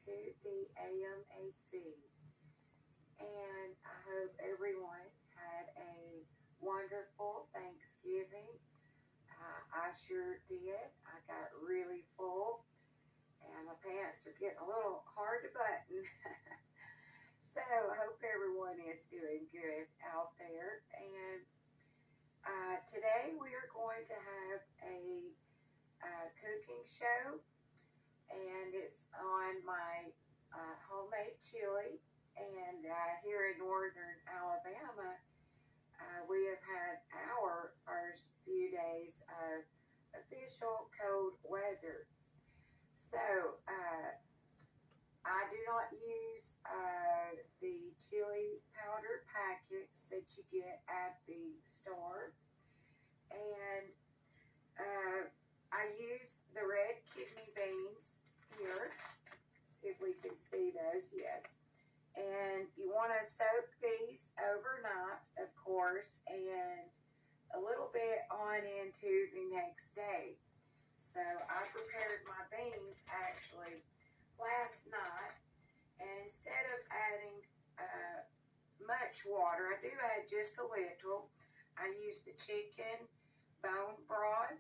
to the AMAC. And I hope everyone had a wonderful Thanksgiving. I sure did. I got really full, and my pants are getting a little hard to button. So I hope everyone is doing good out there. And today we are going to have a cooking show, and it's on my homemade chili. And here in northern Alabama, we have had our first few days of official cold weather. So I do not use the chili powder packets that you get at the store. And I use the red kidney beans here. See if we can see those. Yes. And you want to soak these overnight, of course, and a little bit on into the next day. So I prepared my beans actually last night, and instead of adding much water, I do add just a little. I use the chicken bone broth,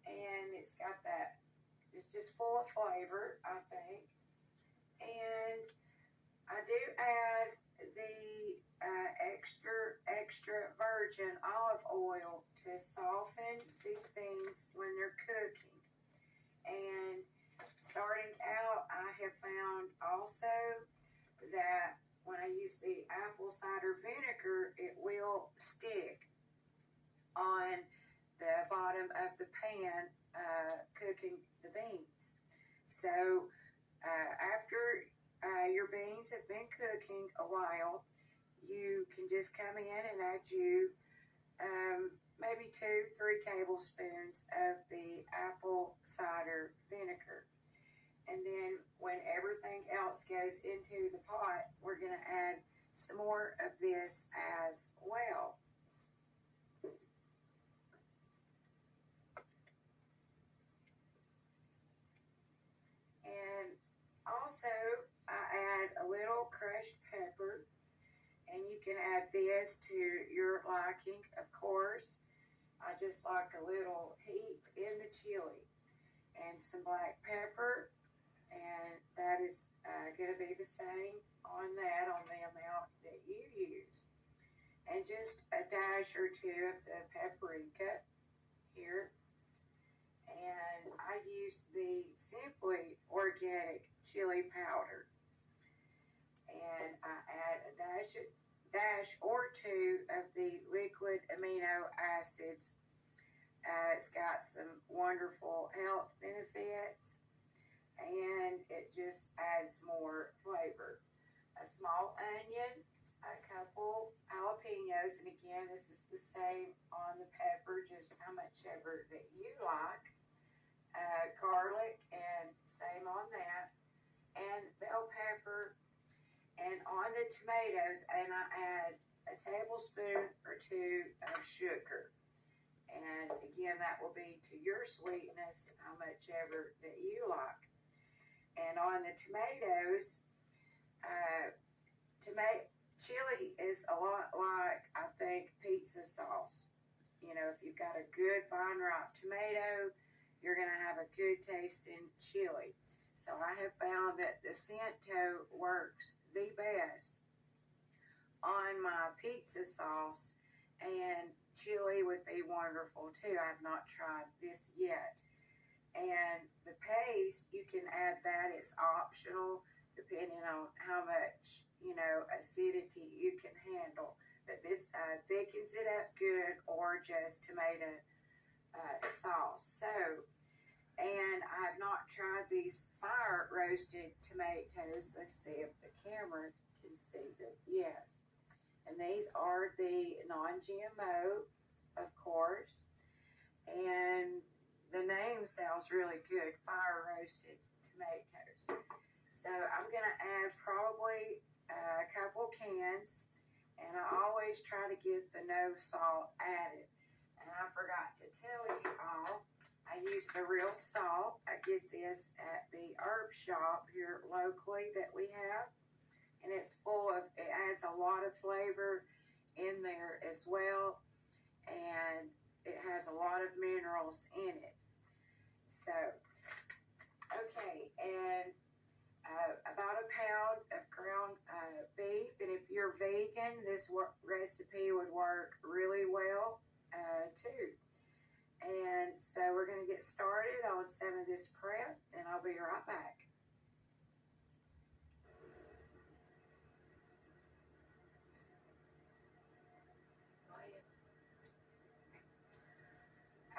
and it's got that, it's just full of flavor, I think. And I do add the extra virgin olive oil to soften these beans when they're cooking. And starting out, I have found also that when I use the apple cider vinegar, it will stick on the bottom of the pan cooking the beans. So after your beans have been cooking a while, you can just come in and add you maybe 2-3 tablespoons of the apple cider vinegar. And then when everything else goes into the pot, we're going to add some more of this as well. And also, I add a little crushed pepper, and you can add this to your liking, of course. I just like a little heat in the chili, and some black pepper, and that is going to be the same on that, on the amount that you use. And just a dash or two of the paprika here. And I use the Simply Organic chili powder. And I add a dash or two of the liquid amino acids. It's got some wonderful health benefits, and it just adds more flavor. A small onion, a couple jalapenos, and again, this is the same on the pepper, just how much ever that you like. Garlic, and same on that, and bell pepper. And on the tomatoes, and I add a tablespoon or two of sugar. And again, that will be to your sweetness, how much ever that you like. And on the tomatoes, chili is a lot like, I think, pizza sauce. You know, if you've got a good fine ripe tomato, you're going to have a good tasting chili. So I have found that the Cento works the best on my pizza sauce, and chili would be wonderful too. I have not tried this yet. And the paste, you can add that. It's optional depending on how much, acidity you can handle. But this thickens it up good, or just tomato sauce. So, and I have not tried these fire roasted tomatoes. Let's see if the camera can see them. Yes. And these are the non-GMO, of course. And the name sounds really good, fire roasted tomatoes. So I'm going to add probably a couple cans. And I always try to get the no salt added. And I forgot to tell you all, I use the real salt. I get this at the herb shop here locally that we have. And it's full of, it adds a lot of flavor in there as well. And it has a lot of minerals in it. So, okay, and about a pound of ground beef. And if you're vegan, this recipe would work really well too. And so we're going to get started on some of this prep, and I'll be right back.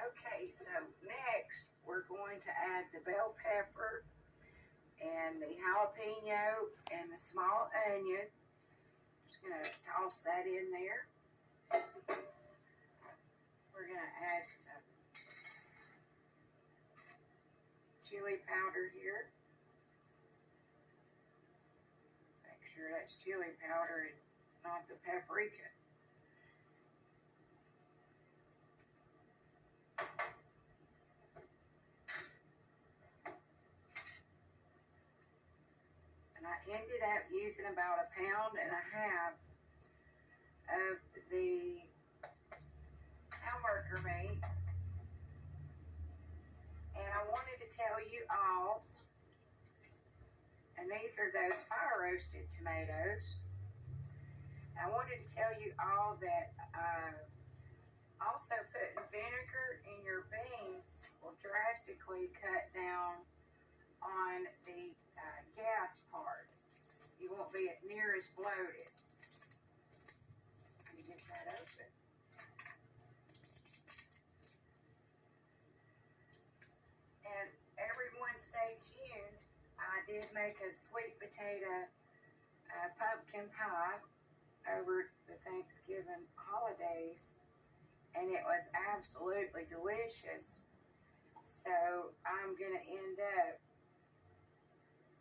Okay, so next we're going to add the bell pepper and the jalapeno and the small onion. Just going to toss that in there. We're going to add some chili powder here. Make sure that's chili powder and not the paprika. And I ended up using about 1.5 pounds of the hamburger meat. And I wanted to tell you all, and these are those fire roasted tomatoes. I wanted to tell you all that also putting vinegar in your beans will drastically cut down on the gas part. You won't be near as bloated. Let me get that open. And everyone stay tuned. I did make a sweet potato pumpkin pie over the Thanksgiving holidays, and it was absolutely delicious. So I'm going to end up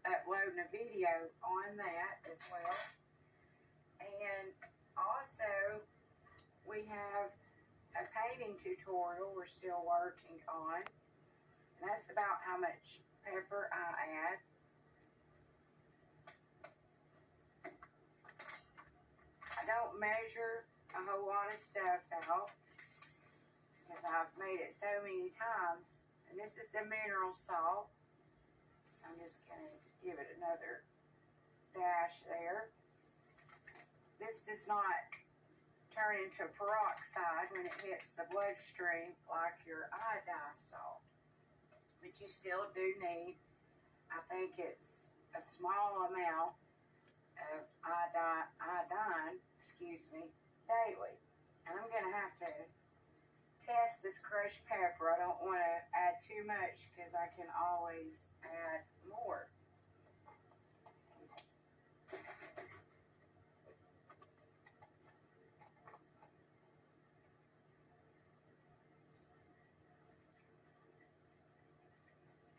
uploading a video on that as well. And also, we have a painting tutorial we're still working on. And that's about how much pepper I add. I don't measure a whole lot of stuff out because I've made it so many times. And this is the mineral salt. So I'm just going to give it another dash there. This does not turn into peroxide when it hits the bloodstream like your iodine salt. But you still do need, I think it's a small amount of iodine, daily. And I'm going to have to test this crushed pepper. I don't want to add too much because I can always add more.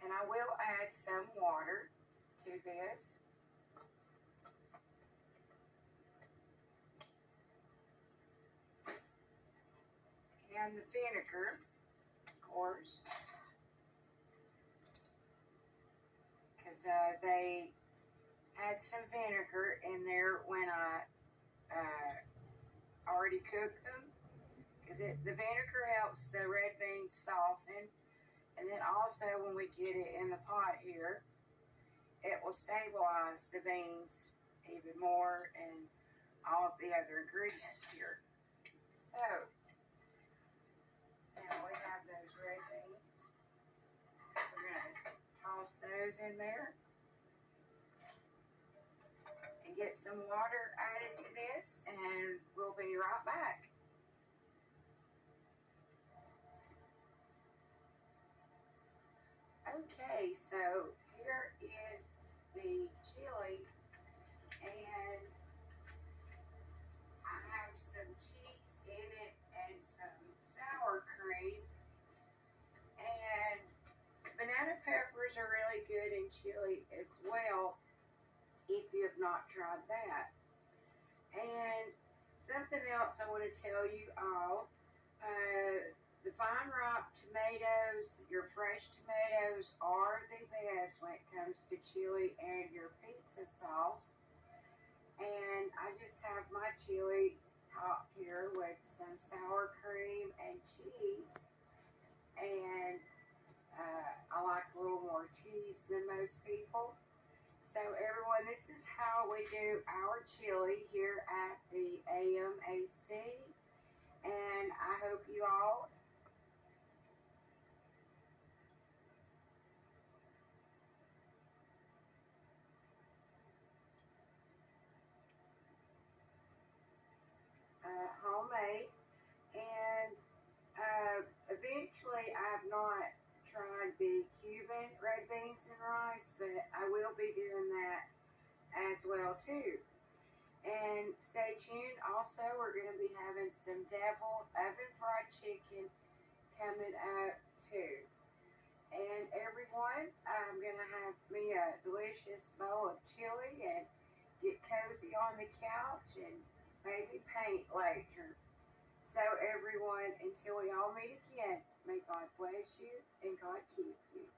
And I will add some water to this. And the vinegar, of course, because they had some vinegar in there when I already cooked them, because the vinegar helps the red beans soften, and then also when we get it in the pot here, it will stabilize the beans even more and all of the other ingredients here. So now we have those red beans. We're going to toss those in there and get some water added to this, and we'll be right back. Okay, so here is the chili, and I have some cheese in it and some sour cream, and banana peppers are really good in chili as well if you have not tried that. And something else I want to tell you all, The vine ripe tomatoes, your fresh tomatoes are the best when it comes to chili and your pizza sauce. And I just have my chili topped here with some sour cream and cheese. And I like a little more cheese than most people. So everyone, this is how we do our chili here at the AMAC. And I hope you all homemade. And eventually, I've not tried the Cuban red beans and rice, but I will be doing that as well too. And stay tuned. Also, we're going to be having some deviled oven fried chicken coming up too. And everyone, I'm going to have me a delicious bowl of chili and get cozy on the couch and maybe paint later. So everyone, until we all meet again, may God bless you and God keep you.